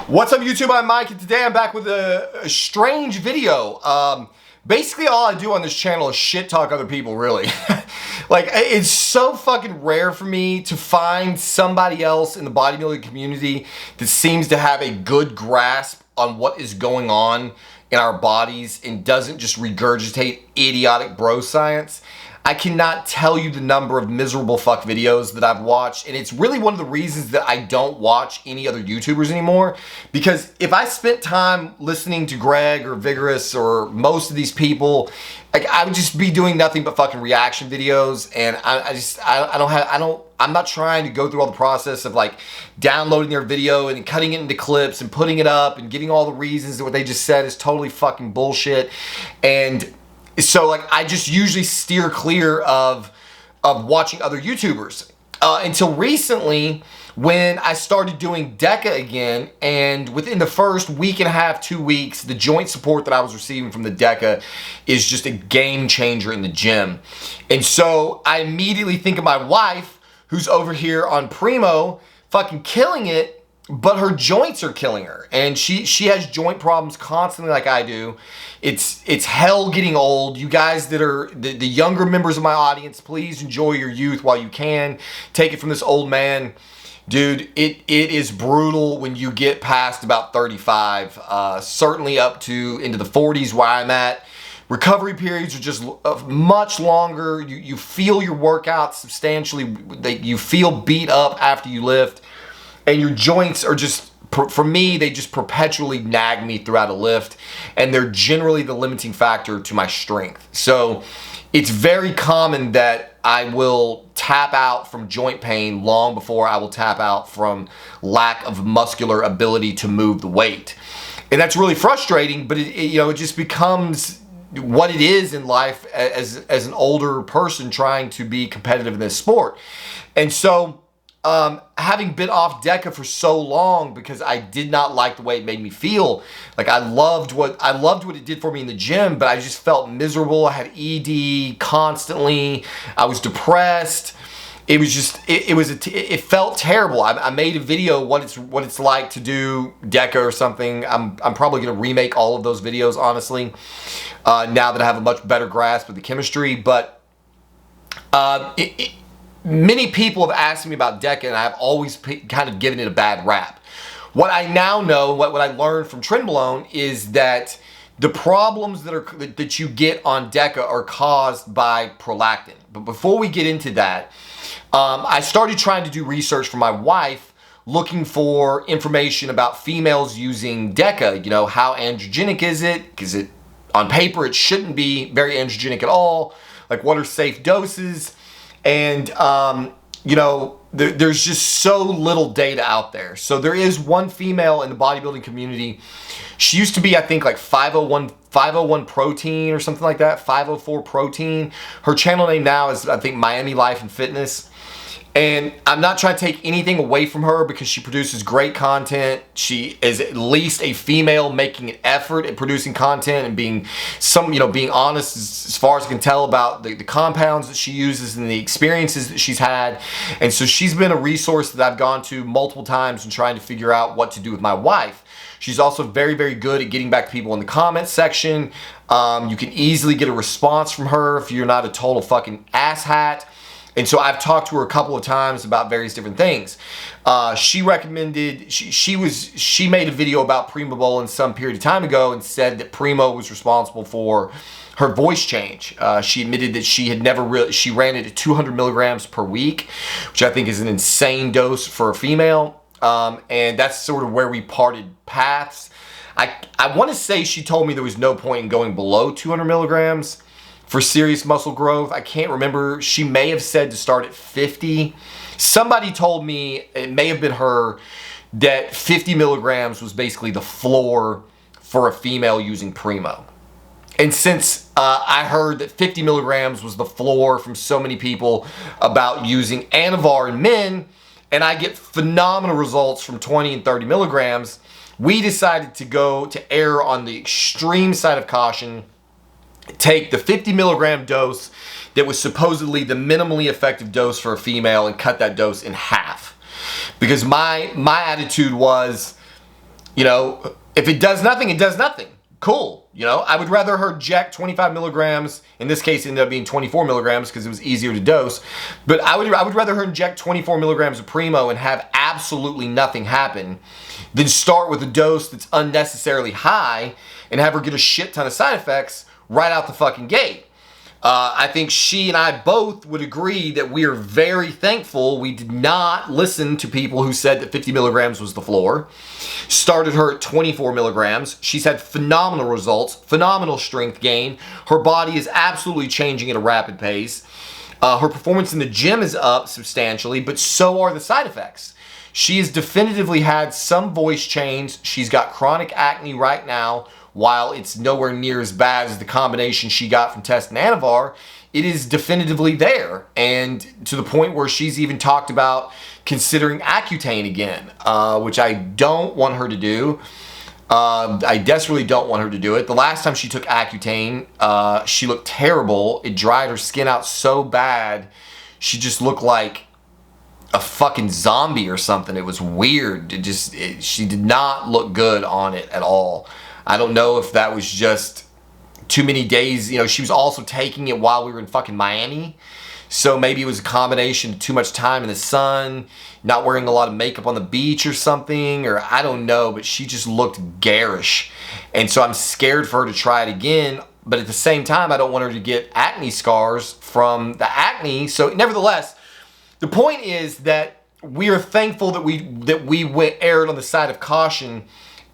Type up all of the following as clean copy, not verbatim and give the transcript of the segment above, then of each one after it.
What's up YouTube, I'm Mike, and today I'm back with a strange video. Basically all I do on this channel is shit talk other people, really. Like, it's so fucking rare for me to find somebody else in the bodybuilding community that seems to have a good grasp on what is going on in our bodies and doesn't just regurgitate idiotic bro science. I cannot tell you the number of miserable fuck videos that I've watched, and it's really one of the reasons that I don't watch any other YouTubers anymore, because if I spent time listening to Greg or Vigorous or most of these people, like, I would just be doing nothing but fucking reaction videos, and I'm not trying to go through all the process of like downloading their video and cutting it into clips and putting it up and giving all the reasons that what they just said is totally fucking bullshit. And so, like, I just usually steer clear of watching other YouTubers until recently, when I started doing Deca again, and within the first week and a half, 2 weeks, the joint support that I was receiving from the Deca is just a game changer in the gym. And so I immediately think of my wife, who's over here on Primo, fucking killing it, but her joints are killing her, and she has joint problems constantly like I do. It's hell getting old. You guys that are the younger members of my audience, please enjoy your youth while you can. Take it from this old man. Dude, it is brutal when you get past about 35, certainly up to into the 40s where I'm at. Recovery periods are just much longer. You feel your workouts substantially, you feel beat up after you lift. And your joints are just, for me, they just perpetually nag me throughout a lift, and they're generally the limiting factor to my strength. So it's very common that I will tap out from joint pain long before I will tap out from lack of muscular ability to move the weight. And that's really frustrating, but it just becomes what it is in life as an older person trying to be competitive in this sport. And so, having been off Deca for so long because I did not like the way it made me feel. Like, I loved what it did for me in the gym, but I just felt miserable. I had ED constantly. I was depressed. It was just, it felt terrible. I made a video what it's like to do Deca or something. I'm probably gonna remake all of those videos, honestly, now that I have a much better grasp of the chemistry. But many people have asked me about Deca, and I've always kind of given it a bad rap. What I now know, what I learned from Primobolan, is that the problems that you get on Deca are caused by prolactin. But before we get into that, I started trying to do research for my wife, looking for information about females using Deca. You know, how androgenic is it? Because on paper, it shouldn't be very androgenic at all. Like, what are safe doses? And, there's just so little data out there. So there is one female in the bodybuilding community. She used to be, I think, like 501 protein or something like that, 504 protein. Her channel name now is, I think, Miami Life and Fitness. And I'm not trying to take anything away from her because she produces great content. She is at least a female making an effort at producing content and being honest as far as I can tell about the compounds that she uses and the experiences that she's had. And so she's been a resource that I've gone to multiple times in trying to figure out what to do with my wife. She's also very, very good at getting back to people in the comments section. You can easily get a response from her if you're not a total fucking asshat. And so I've talked to her a couple of times about various different things. She recommended, she made a video about Primobolan some period of time ago and said that Primo was responsible for her voice change. She admitted that she ran it at 200 milligrams per week, which I think is an insane dose for a female. And that's sort of where we parted paths. I want to say she told me there was no point in going below 200 milligrams. For serious muscle growth. I can't remember. She may have said to start at 50. Somebody told me, it may have been her, that 50 milligrams was basically the floor for a female using Primo. And since I heard that 50 milligrams was the floor from so many people about using Anavar in men, and I get phenomenal results from 20 and 30 milligrams, we decided to err on the extreme side of caution, take the 50 milligram dose that was supposedly the minimally effective dose for a female and cut that dose in half. Because my attitude was, You know, if it does nothing, it does nothing. Cool. You know, I would rather her inject 25 milligrams. In this case, it ended up being 24 milligrams because it was easier to dose. But I would rather her inject 24 milligrams of Primo and have absolutely nothing happen than start with a dose that's unnecessarily high and have her get a shit ton of side effects right out the fucking gate. I think she and I both would agree that we are very thankful we did not listen to people who said that 50 milligrams was the floor. Started her at 24 milligrams. She's had phenomenal results, phenomenal strength gain. Her body is absolutely changing at a rapid pace. Her performance in the gym is up substantially, but so are the side effects. She has definitively had some voice change. She's got chronic acne right now. While it's nowhere near as bad as the combination she got from Test and Anavar, it is definitively there. And to the point where she's even talked about considering Accutane again, which I don't want her to do. I desperately don't want her to do it. The last time she took Accutane, she looked terrible. It dried her skin out so bad. She just looked like a fucking zombie or something. It was weird. She did not look good on it at all. I don't know if that was just too many days. You know, she was also taking it while we were in fucking Miami. So maybe it was a combination of too much time in the sun, not wearing a lot of makeup on the beach or something, or I don't know, but she just looked garish. And so I'm scared for her to try it again. But at the same time, I don't want her to get acne scars from the acne. So nevertheless, the point is that we are thankful that we erred on the side of caution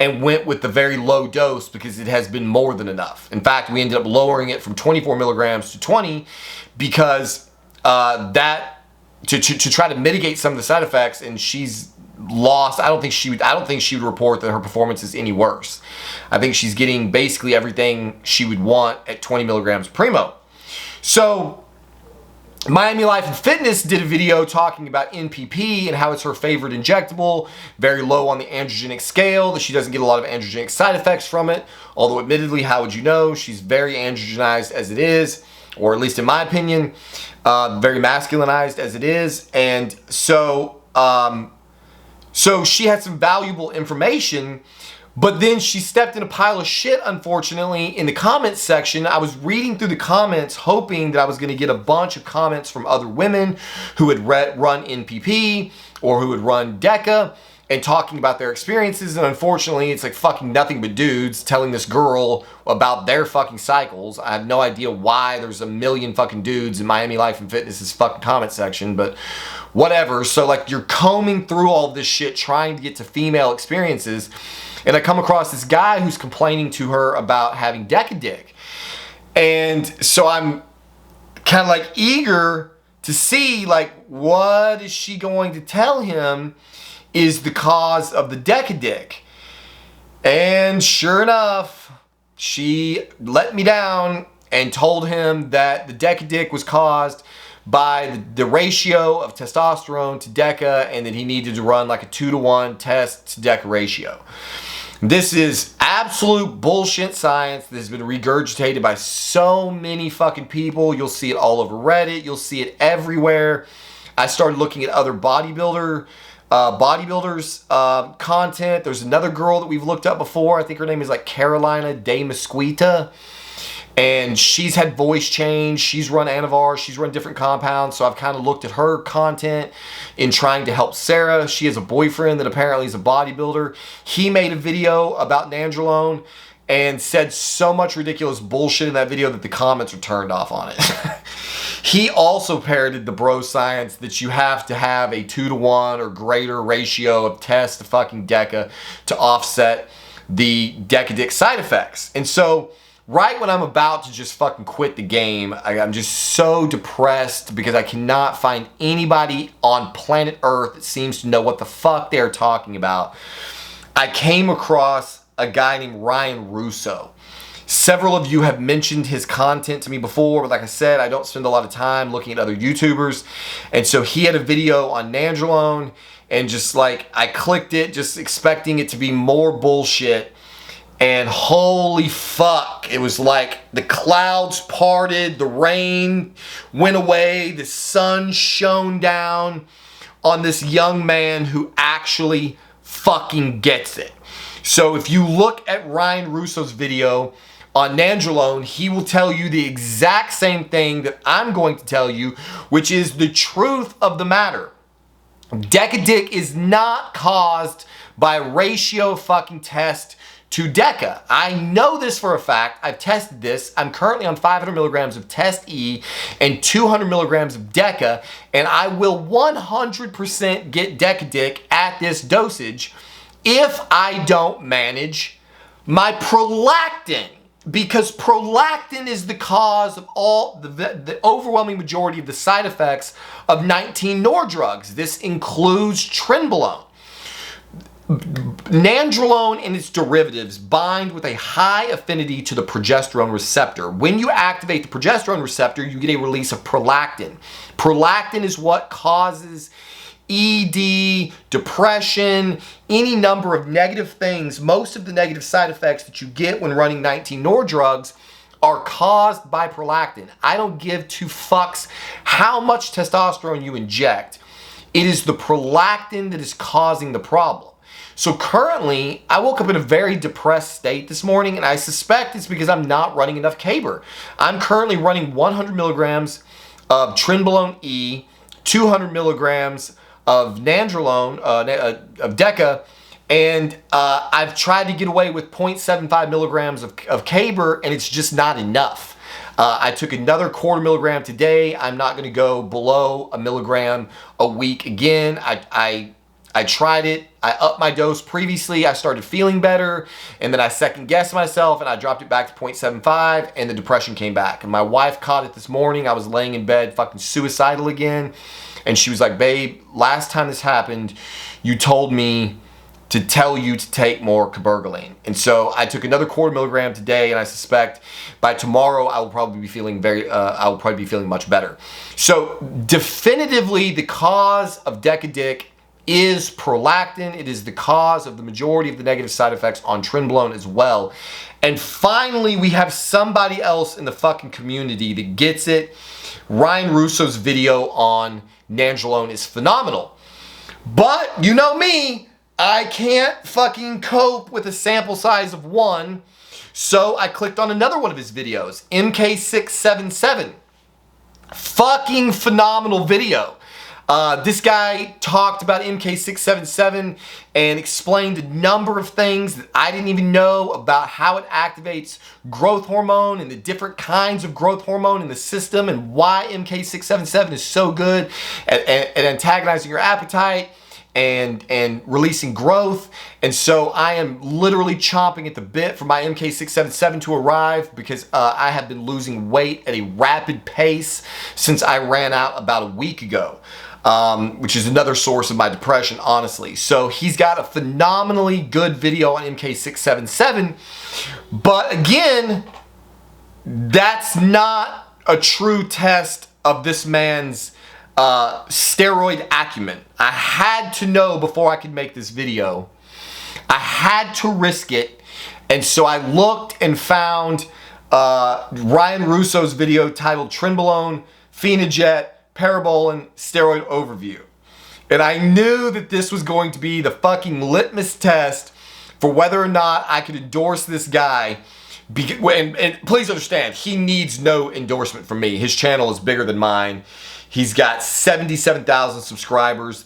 and went with the very low dose because it has been more than enough. In fact, we ended up lowering it from 24 milligrams to 20 because to try to mitigate some of the side effects, and she's lost. I don't think she would report that her performance is any worse. I think she's getting basically everything she would want at 20 milligrams Primo. So Miami Life and Fitness did a video talking about NPP and how it's her favorite injectable, very low on the androgenic scale, that she doesn't get a lot of androgenic side effects from it. Although admittedly, how would you know? She's very androgenized as it is, or at least in my opinion, very masculinized as it is. And so she had some valuable information, but then she stepped in a pile of shit, unfortunately, in the comments section. I was reading through the comments hoping that I was going to get a bunch of comments from other women who had run NPP or who had run Deca and talking about their experiences. And unfortunately, it's like fucking nothing but dudes telling this girl about their fucking cycles. I have no idea why there's a million fucking dudes in Miami Life and Fitness's fucking comment section, but whatever. So like you're combing through all of this shit trying to get to female experiences. And I come across this guy who's complaining to her about having Deca Dick. And so I'm kind of like eager to see like what is she going to tell him is the cause of the Deca Dick. And sure enough, she let me down and told him that the Deca Dick was caused by the ratio of testosterone to Deca, and that he needed to run like a 2-to-1 test to Deca ratio. This is absolute bullshit science that has been regurgitated by so many fucking people. You'll see it all over Reddit. You'll see it everywhere. I started looking at other bodybuilders' content. There's another girl that we've looked up before. I think her name is like Carolina De Mesquita. And she's had voice change. She's run Anavar. She's run different compounds. So I've kind of looked at her content in trying to help Sarah. She has a boyfriend that apparently is a bodybuilder. He made a video about nandrolone and said so much ridiculous bullshit in that video that the comments are turned off on it. He also parroted the bro science that you have to have a 2-to-1 or greater ratio of test to fucking Deca to offset the Deca Dick side effects. And so right when I'm about to just fucking quit the game, I'm just so depressed because I cannot find anybody on planet Earth that seems to know what the fuck they're talking about. I came across a guy named Ryan Russo. Several of you have mentioned his content to me before, but like I said, I don't spend a lot of time looking at other YouTubers. And so he had a video on nandrolone, and just like, I clicked it just expecting it to be more bullshit. And holy fuck, it was like the clouds parted, the rain went away, the sun shone down on this young man who actually fucking gets it. So if you look at Ryan Russo's video on nandrolone, he will tell you the exact same thing that I'm going to tell you, which is the truth of the matter. Deca Dick is not caused by ratio fucking test to Deca. I know this for a fact. I've tested this. I'm currently on 500 milligrams of Test E and 200 milligrams of Deca, and I will 100% get Deca Dick at this dosage if I don't manage my prolactin. Because prolactin is the cause of all the overwhelming majority of the side effects of 19 NOR drugs. This includes Trenbolone. Nandrolone and its derivatives bind with a high affinity to the progesterone receptor. When you activate the progesterone receptor, you get a release of prolactin. Prolactin is what causes ED, depression, any number of negative things. Most of the negative side effects that you get when running 19 NOR drugs are caused by prolactin. I don't give two fucks how much testosterone you inject. It is the prolactin that is causing the problem. So currently, I woke up in a very depressed state this morning, and I suspect it's because I'm not running enough Caber. I'm currently running 100 milligrams of Trenbolone E, 200 milligrams of nandrolone, of Deca, and I've tried to get away with 0.75 milligrams of Caber, and it's just not enough. I took another quarter milligram today. I'm not going to go below a milligram a week again. I tried it. I upped my dose previously. I started feeling better, and then I second guessed myself, and I dropped it back to 0.75, and the depression came back. And my wife caught it this morning. I was laying in bed fucking suicidal again, and she was like, babe, last time this happened, you told me to tell you to take more cabergoline. And so I took another quarter milligram today, and I suspect by tomorrow I will probably be feeling much better. So definitively, the cause of Deca Dick is prolactin. It is the cause of the majority of the negative side effects on Trenbolone as well. And finally, we have somebody else in the fucking community that gets it. Ryan Russo's video on nandrolone is phenomenal. But you know me, I can't fucking cope with a sample size of 1. So I clicked on another one of his videos, MK677. Fucking phenomenal video. This guy talked about MK677 and explained a number of things that I didn't even know about how it activates growth hormone and the different kinds of growth hormone in the system and why MK677 is so good at antagonizing your appetite and releasing growth. And so I am literally chomping at the bit for my MK677 to arrive because I have been losing weight at a rapid pace since I ran out about a week ago. Which is another source of my depression, honestly. So he's got a phenomenally good video on MK677, but again, that's not a true test of this man's steroid acumen. I had to know before I could make this video. I had to risk it, and so I looked and found Ryan Russo's video titled Trenbolone, Phenojet, Primobolan steroid overview. And I knew that this was going to be the fucking litmus test for whether or not I could endorse this guy. And please understand, he needs no endorsement from me. His channel is bigger than mine. He's got 77,000 subscribers.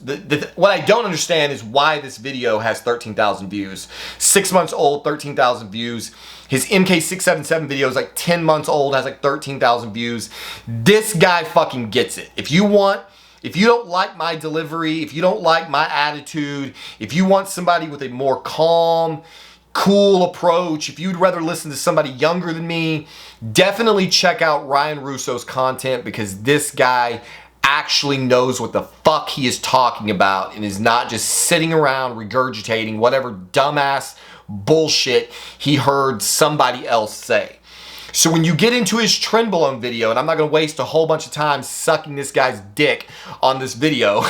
What I don't understand is why this video has 13,000 views. 6 months old, 13,000 views. His MK677 video is like 10 months old, has like 13,000 views. This guy fucking gets it. If you don't like my delivery, if you don't like my attitude, if you want somebody with a more calm, cool approach, if you'd rather listen to somebody younger than me, definitely check out Ryan Russo's content because this guy actually knows what the fuck he is talking about and is not just sitting around regurgitating whatever dumbass bullshit he heard somebody else say. So when you get into his Trenbolone video, and I'm not going to waste a whole bunch of time sucking this guy's dick on this video,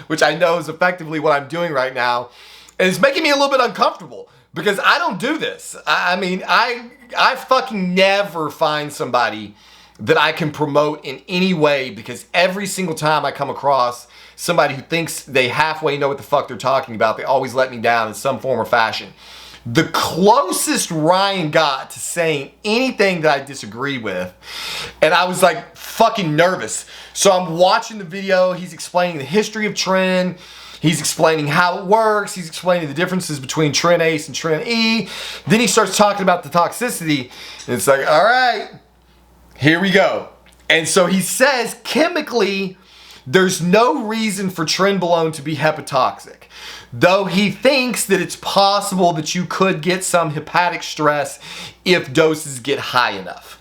which I know is effectively what I'm doing right now, and it's making me a little bit uncomfortable because I don't do this. I mean, I fucking never find somebody that I can promote in any way because every single time I come across somebody who thinks they halfway know what the fuck they're talking about, they always let me down in some form or fashion. The closest Ryan got to saying anything that I disagree with, and I was like fucking nervous. So I'm watching the video, he's explaining the history of Tren, he's explaining how it works, he's explaining the differences between Tren Ace and Tren E. Then he starts talking about the toxicity, and it's like, all right, here we go. And so he says, chemically, there's no reason for Trenbolone to be hepatotoxic, though he thinks that it's possible that you could get some hepatic stress if doses get high enough.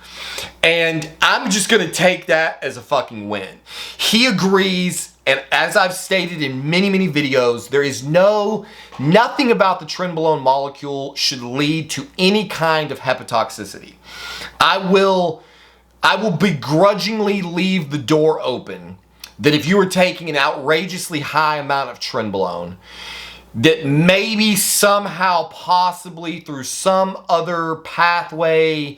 And I'm just gonna take that as a fucking win. He agrees, and as I've stated in many, many videos, there is nothing about the Trenbolone molecule should lead to any kind of hepatotoxicity. I will begrudgingly leave the door open that if you were taking an outrageously high amount of Trenbolone, that maybe somehow, possibly through some other pathway,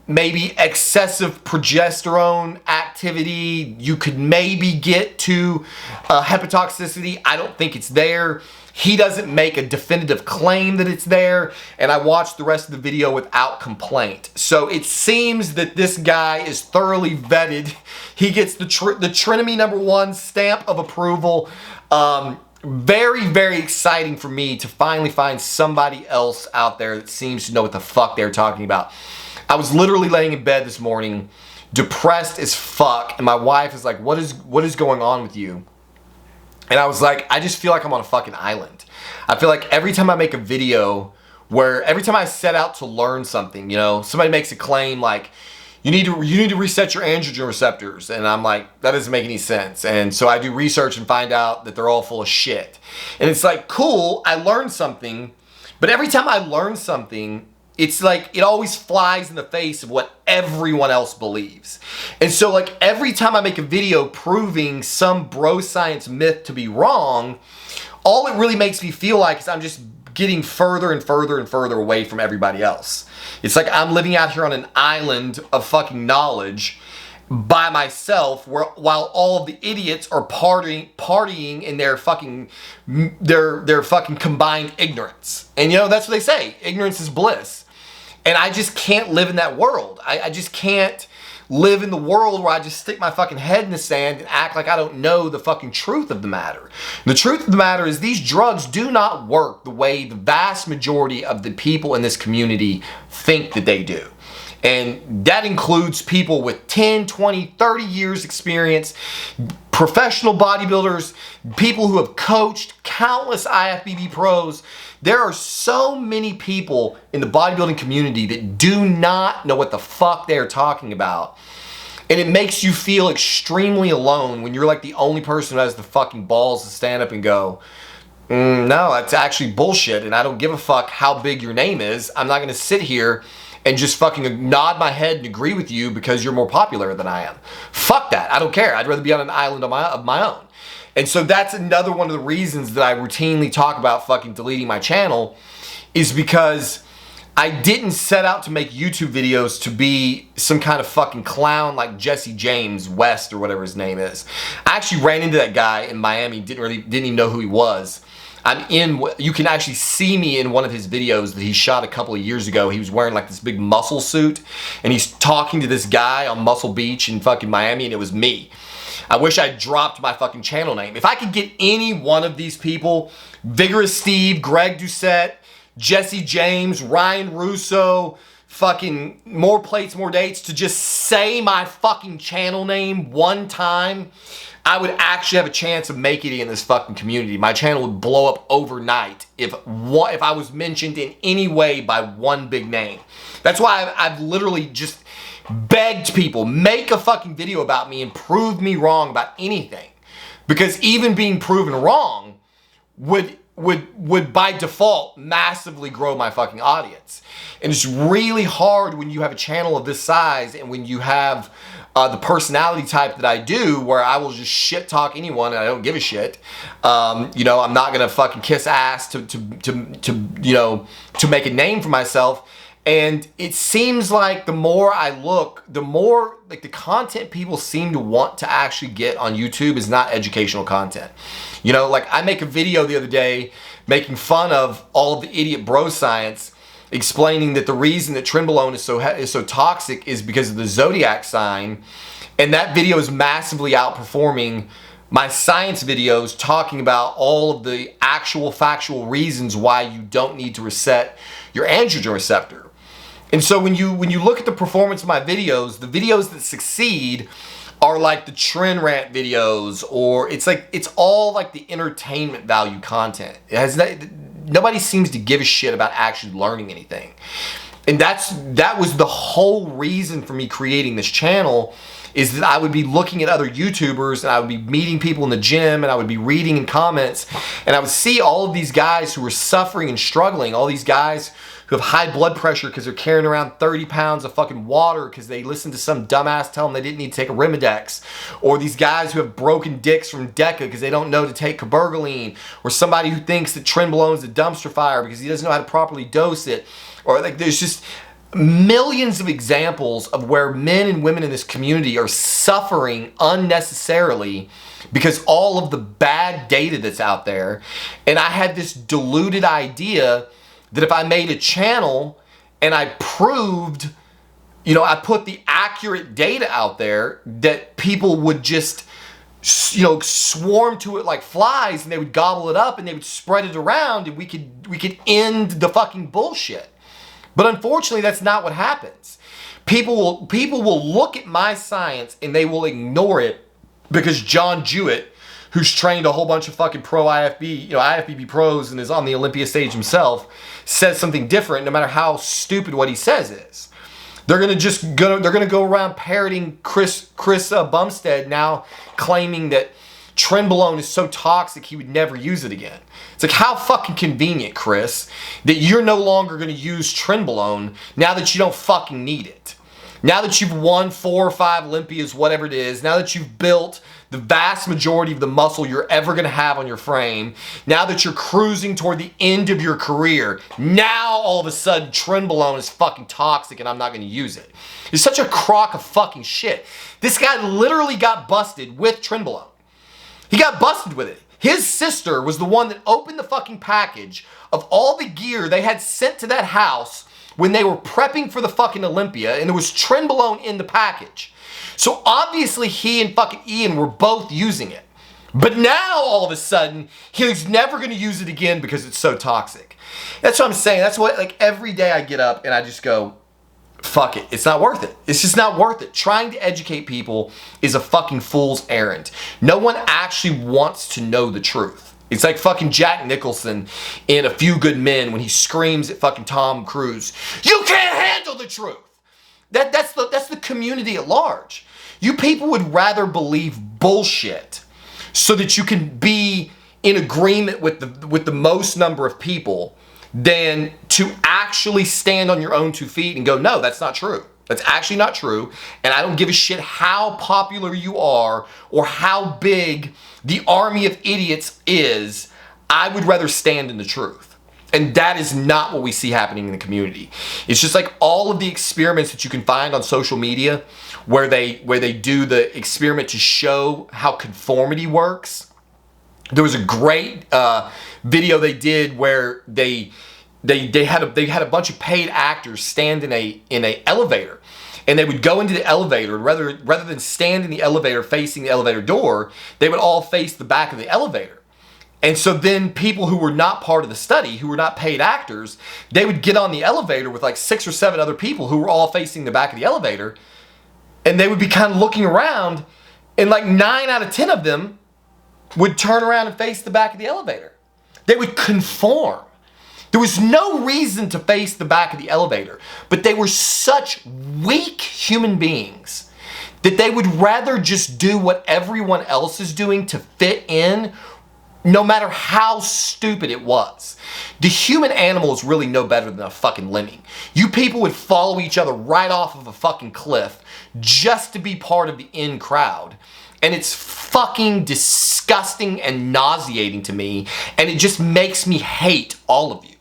maybe excessive progesterone activity, you could maybe get to hepatotoxicity. I don't think it's there. He doesn't make a definitive claim that it's there, and I watched the rest of the video without complaint. So it seems that this guy is thoroughly vetted. He gets the Trinity #1 stamp of approval. Very, very exciting for me to finally find somebody else out there that seems to know what the fuck they're talking about. I was literally laying in bed this morning, depressed as fuck, and my wife is like, what is going on with you? And I was like, I just feel like I'm on a fucking island. I feel like every time I make a video, every time I set out to learn something, you know, somebody makes a claim like, you need to reset your androgen receptors, and I'm like, that doesn't make any sense. And so I do research and find out that they're all full of shit. And it's like, cool, I learned something, but every time I learn something, it's like it always flies in the face of what everyone else believes. And so like every time I make a video proving some bro science myth to be wrong, all it really makes me feel like is I'm just getting further and further and further away from everybody else. It's like I'm living out here on an island of fucking knowledge by myself, while all of the idiots are partying in their fucking combined ignorance. And you know, that's what they say, ignorance is bliss. And I just can't live in that world. I just can't live in the world where I just stick my fucking head in the sand and act like I don't know the fucking truth of the matter. The truth of the matter is these drugs do not work the way the vast majority of the people in this community think that they do. And that includes people with 10, 20, 30 years experience, professional bodybuilders, people who have coached countless IFBB pros. There are so many people in the bodybuilding community that do not know what the fuck they're talking about. And it makes you feel extremely alone when you're like the only person who has the fucking balls to stand up and go, no, that's actually bullshit, and I don't give a fuck how big your name is. I'm not gonna sit here and just fucking nod my head and agree with you because you're more popular than I am. Fuck that, I don't care. I'd rather be on an island of my own. And so that's another one of the reasons that I routinely talk about fucking deleting my channel, is because I didn't set out to make YouTube videos to be some kind of fucking clown like Jesse James West or whatever his name is. I actually ran into that guy in Miami, didn't even know who he was. You can actually see me in one of his videos that he shot a couple of years ago. He was wearing like this big muscle suit, and he's talking to this guy on Muscle Beach in fucking Miami, and it was me. I wish I dropped my fucking channel name. If I could get any one of these people, Vigorous Steve, Greg Doucette, Jesse James, Ryan Russo, fucking More Plates, More Dates, to just say my fucking channel name one time, I would actually have a chance of making it in this fucking community. My channel would blow up overnight if I was mentioned in any way by one big name. That's why I've literally just begged people, make a fucking video about me and prove me wrong about anything. Because even being proven wrong would by default massively grow my fucking audience. And it's really hard when you have a channel of this size and when you have the personality type that I do, where I will just shit talk anyone and I don't give a shit. You know, I'm not gonna fucking kiss ass to make a name for myself. And it seems like the more I look, the more like the content people seem to want to actually get on YouTube is not educational content. You know, like I make a video the other day making fun of all of the idiot bro science, explaining that the reason that Trenbolone is so toxic is because of the zodiac sign. And that video is massively outperforming my science videos talking about all of the actual factual reasons why you don't need to reset your androgen receptor. And so when you look at the performance of my videos, the videos that succeed are like the Tren rant videos, or it's all like the entertainment value content. Nobody seems to give a shit about actually learning anything. And that was the whole reason for me creating this channel, is that I would be looking at other YouTubers and I would be meeting people in the gym and I would be reading in comments and I would see all of these guys who were suffering and struggling, all these guys who have high blood pressure because they're carrying around 30 pounds of fucking water because they listened to some dumbass tell them they didn't need to take a Arimidex, or these guys who have broken dicks from Deca because they don't know to take cabergoline, or somebody who thinks that Trenbolone is a dumpster fire because he doesn't know how to properly dose it, or like there's just millions of examples of where men and women in this community are suffering unnecessarily because all of the bad data that's out there. And I had this deluded idea that if I made a channel and I proved, you know, I put the accurate data out there, that people would just, you know, swarm to it like flies and they would gobble it up and they would spread it around and we could end the fucking bullshit. But unfortunately, that's not what happens. People will look at my science and they will ignore it because John Jewett, who's trained a whole bunch of fucking pro IFB, you know, IFBB pros and is on the Olympia stage himself, says something different no matter how stupid what he says is. They're gonna go around parroting Chris Bumstead now claiming that Trenbolone is so toxic he would never use it again. It's like, how fucking convenient, Chris, that you're no longer going to use Trenbolone now that you don't fucking need it. Now that you've won 4 or 5 Olympias, whatever it is, now that you've built the vast majority of the muscle you're ever going to have on your frame, now that you're cruising toward the end of your career, now all of a sudden Trenbolone is fucking toxic and I'm not going to use it. It's such a crock of fucking shit. This guy literally got busted with Trenbolone. He got busted with it. His sister was the one that opened the fucking package of all the gear they had sent to that house when they were prepping for the fucking Olympia, and there was Trenbolone in the package. So obviously he and fucking Ian were both using it. But now all of a sudden, he's never gonna use it again because it's so toxic. That's what I'm saying. That's what, like, every day I get up and I just go, fuck it. It's not worth it. It's just not worth it. Trying to educate people is a fucking fool's errand. No one actually wants to know the truth. It's like fucking Jack Nicholson in A Few Good Men when he screams at fucking Tom Cruise, "You can't handle the truth." That's the community at large. You people would rather believe bullshit so that you can be in agreement with the most number of people than to actually stand on your own 2 feet and go, no, that's not true. That's actually not true. And I don't give a shit how popular you are or how big the army of idiots is. I would rather stand in the truth. And that is not what we see happening in the community. It's just like all of the experiments that you can find on social media where they do the experiment to show how conformity works. There was a great video they did where they had a bunch of paid actors stand in a elevator, and they would go into the elevator, and rather than stand in the elevator facing the elevator door, they would all face the back of the elevator. And so then people who were not part of the study, who were not paid actors, they would get on the elevator with like 6 or 7 other people who were all facing the back of the elevator, and they would be kind of looking around, and like 9 out of 10 of them would turn around and face the back of the elevator. They would conform. There was no reason to face the back of the elevator, but they were such weak human beings that they would rather just do what everyone else is doing to fit in, no matter how stupid it was. The human animal is really no better than a fucking lemming. You people would follow each other right off of a fucking cliff just to be part of the in crowd. And it's fucking disgusting and nauseating to me, and it just makes me hate all of you.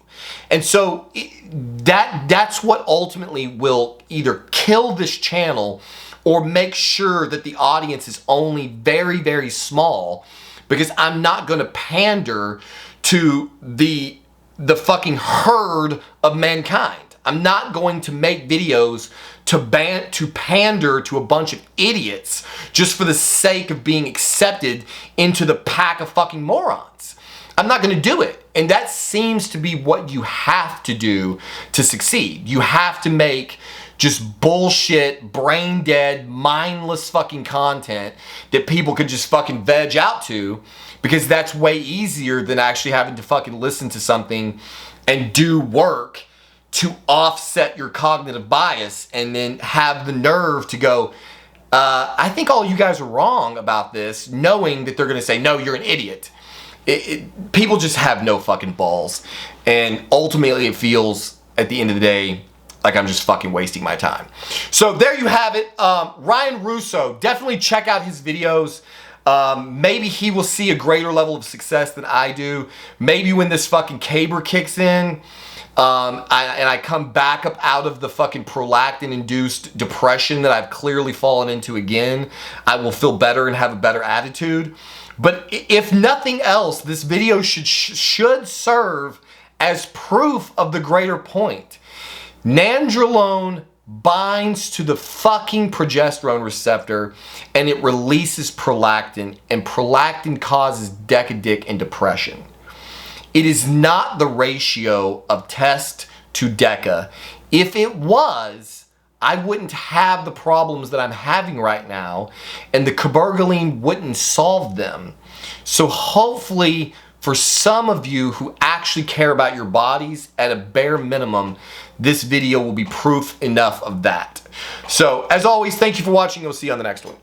And so that's what ultimately will either kill this channel or make sure that the audience is only very, very small, because I'm not going to pander to the fucking herd of mankind. I'm not going to make videos to pander to a bunch of idiots just for the sake of being accepted into the pack of fucking morons. I'm not going to do it. And that seems to be what you have to do to succeed. You have to make just bullshit, brain dead, mindless fucking content that people could just fucking veg out to, because that's way easier than actually having to fucking listen to something and do work to offset your cognitive bias and then have the nerve to go, I think all you guys are wrong about this, knowing that they're going to say, no, you're an idiot. People just have no fucking balls. And ultimately it feels, at the end of the day, like I'm just fucking wasting my time. So there you have it. Ryan Russo, definitely check out his videos. Maybe he will see a greater level of success than I do. Maybe when this fucking caber kicks in, and I come back up out of the fucking prolactin-induced depression that I've clearly fallen into again, I will feel better and have a better attitude. But if nothing else, this video should serve as proof of the greater point. Nandrolone binds to the fucking progesterone receptor and it releases prolactin, and prolactin causes Deca Dick and depression. It is not the ratio of test to Deca. If it was, I wouldn't have the problems that I'm having right now, and the cabergoline wouldn't solve them. So hopefully, for some of you who actually care about your bodies, at a bare minimum, this video will be proof enough of that. So, as always, thank you for watching. We'll see you on the next one.